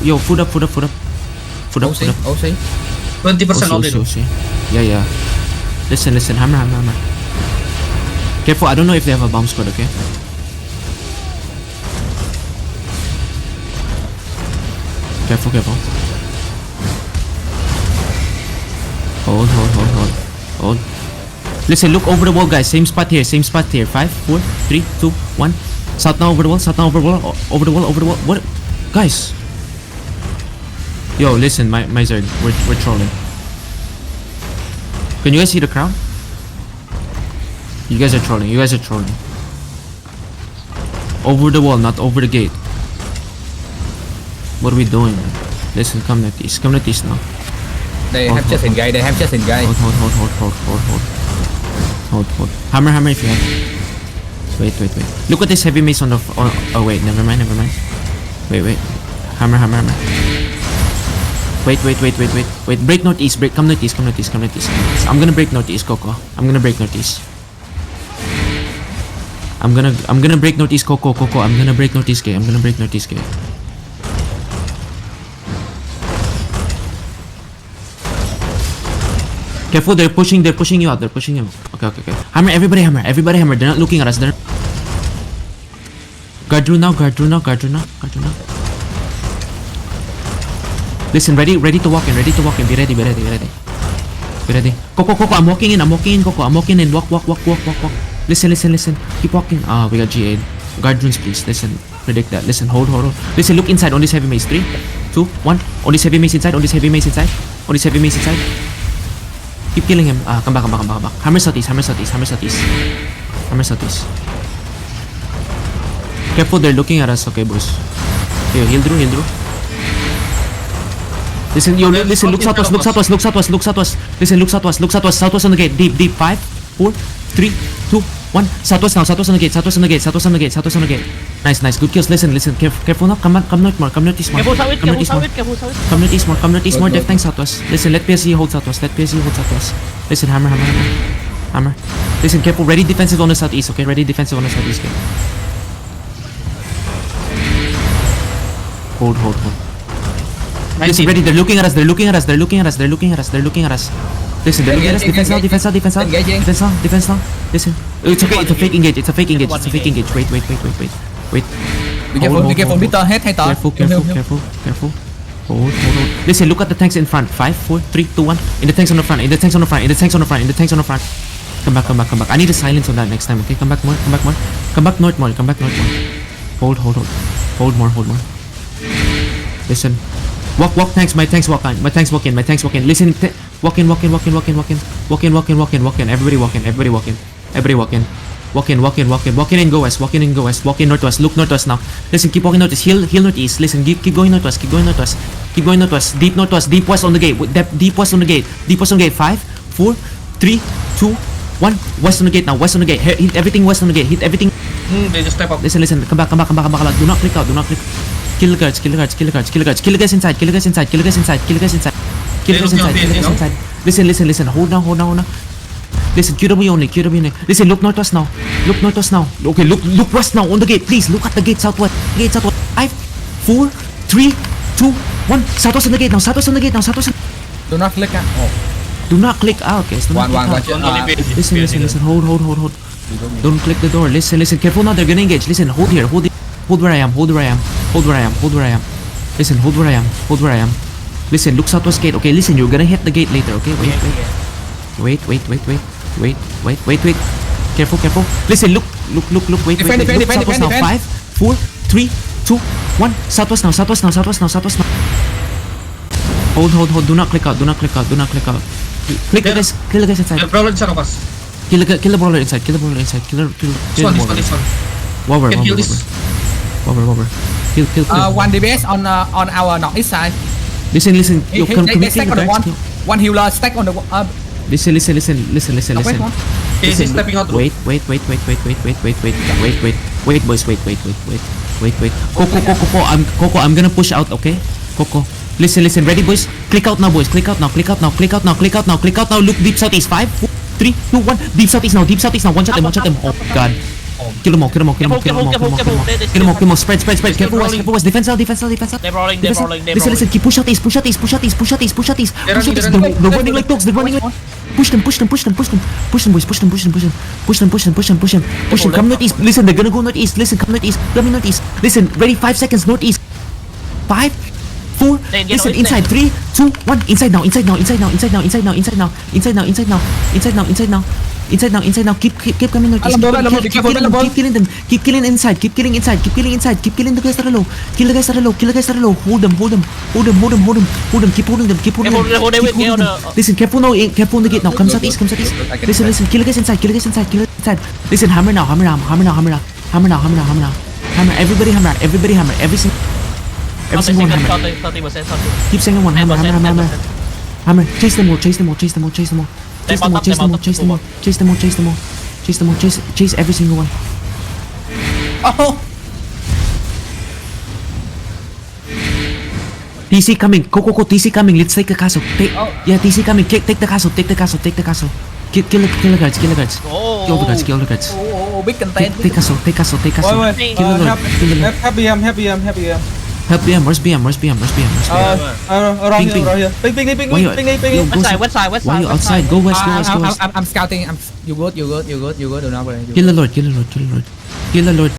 Yo, food up. Food up. OC. 20% already. Yeah. Listen. Hammer. Careful, I don't know if they have a bomb squad, okay? Careful. Hold. Listen, look over the wall, guys. Same spot here. 5, 4, 3, 2, 1. South now over the wall. Over the wall. What? Guys. Yo, listen, my Zerg. We're trolling. Can you guys see the crowd? You guys are trolling. Over the wall, not over the gate. What are we doing, man? Listen, come at this now. They have just engaged. Hold. Hammer if you have. Wait. Look at this heavy mace on the. Oh wait, never mind. Wait. Hammer. Wait. Break northeast. Come northeast. I'm gonna break northeast, Coco. I'm gonna break northeast, Coco. I'm gonna break northeast gate. Careful, they're pushing you out. Okay. Hammer, everybody hammer. They're not looking at us. Guard through now. Listen, ready to walk in. Be ready. Coco, I'm walking in, Coco. I'm walking in. Walk. Listen. Keep walking. We got G8. Guard runes, please. Listen, predict that. Listen, hold. Listen, look inside on this heavy mace. 3, 2, 1. On this heavy mace inside. Keep killing him. Come back. Hammer southeast. Careful, they're looking at us. Okay, boys. Here, heal through. Listen, look southwest. Listen, look southwest. Southwest on the gate. Deep. 5, 4, 3, 2, 1. Southwest on the gate. Nice. Good kills. Listen. Careful now. Come north more. Come northeast more. Come northeast more. Def tank southwest. Listen, let PSG hold southwest. Listen, hammer. Listen, careful. Ready defensive on the southeast. Okay, okay. Hold. Listen, ready. They're looking at us. Listen, they're looking at us. Defense now. Listen. It's okay. It's a fake engage. Wait. Be careful. Bitter head. Careful. Hold. Listen, look at the tanks in front. 5, 4, 3, 2, 1. In the tanks on the front. Come back. I need a silence on that next time, okay? Come back more. Come back north more. Hold more. Listen. Walk tanks. My tanks walk in. Listen. Walk in. Everybody walk in. Walk in and go west. Walk in northwest. Look northwest now. Listen, keep walking northwest. Heal northeast. Listen, keep going northwest. Deep northwest. Deep west on the gate. Deep west on the gate. 5, 4, 3, 2, 1. West on the gate now. Hit everything west on the gate. Hit everything. They just step up. Listen. Come back. Do not click out. Kill the guards inside. Listen. Hold down. Listen, QW only. Listen, look northwest now. Okay, look west now on the gate. Please look at the gate southwest. 5, 4, 3, 2, 1. Southwest on the gate now. Do not click out. Do not click out, guys. One. Listen. Hold. Don't click the door. Listen. Careful now. They're gonna engage. Listen. Hold here. Hold where I am. Listen. Hold where I am. Listen. Look southwest gate. Okay. Listen. You're gonna hit the gate later. Okay. Wait. Careful. Listen. Look. Wait. Defend. Southwest now. 5, 4, 3, 2, 1. Southwest now. Hold. Do not click out. Kill the guys inside. The brawler inside of us. Kill the brawler inside. Kill This one. Wobber. Kill this. Wobber. Kill. One DBS on our northeast side. Listen. You can They stack on the one healer stack on the Listen. Wait, stepping out. Wait, boys. Coco, I'm gonna push out, okay? Coco. Listen, ready, boys? Click out now, boys. Click out now. Look deep southeast. 5, 4, 3, 2, 1. Deep southeast now. One shot them. Oh god. Kill them all, kill them all, kill them all, kill them all, kill them all, kill them all. Kill them all, kill them all. Spread, spread, spread. Still Careful west, rolling. careful west. Defense out, defense out, defense out. They're rolling, they're Listen, rolling, they're listen, listen. rolling. Keep push out east, push out east, push out east, push out east, push out east, push out east. They're Push out running, east. they're They're running like dogs. They're running like. Push them, push them, push them, push them. Push them, boys. Push them, push them, push them. Push them, push them, push them, push them. Push them. Come northeast. Listen, they're gonna go northeast. Listen, come northeast. Come northeast. Listen, ready? 5 seconds. Northeast. 5, 4. Then get Listen, on, inside. 3, 2, 1. Inside now. Inside now. Inside now. Inside now. Inside now. Inside now. Inside now. Inside now. Inside now. Inside now. Inside now. Inside now. Keep coming northeast. Keep killing them. Keep killing them. Keep killing inside. Keep killing inside. Keep killing inside. Keep killing the guys that are low. Kill the guys that are low. Kill the guys that are low. Hold them. Hold them. Hold them. Hold them. Hold them. Hold them. Keep holding them. Keep holding them. Hold them, Keep hold holding them. them. Listen, careful now. Careful on the gate now. Come southeast. Come southeast. Listen, listen. Kill the guys inside. Kill the guys inside. Kill the guys inside. Listen, hammer now. Hammer now. Hammer now. Hammer now. Hammer now. Hammer now. Hammer now. Hammer. Everybody hammer. Everybody hammer. Every single one hammer. 30%, 30%. Keep saying one. Hammer. Hammer. Hammer. Hammer. Chase them all. Chase them all. Chase them all. Chase them all. Chase them all. Chase them all. Chase them all. Chase them all. Chase them all. Chase them all. Chase every single one. Oh, TC coming. Go. TC coming. Let's take the castle. Oh. Yeah, TC coming. Take the castle. Take the castle. Take the castle. Kill the guards. Kill the guards. Oh. Kill the guards. Kill the guards. oh, big content. Take castle. Take castle. Take castle. Wait, Kill the lord. Kill the lord. help BM, help BM, help BM. Help BM. Where's BM? Where's BM? Where's BM? Where's BM? Around Ping, here, ping. around here. Ping, ping, ping, Why you- ping, ping, ping, Yo, ping. go West side, west Why side, you west outside? side. Go west. Go west. Go west. I'm scouting. You good. Do not worry. Kill the lord. Kill the lord. Kill the lord. Kill the lord. Kill the lord.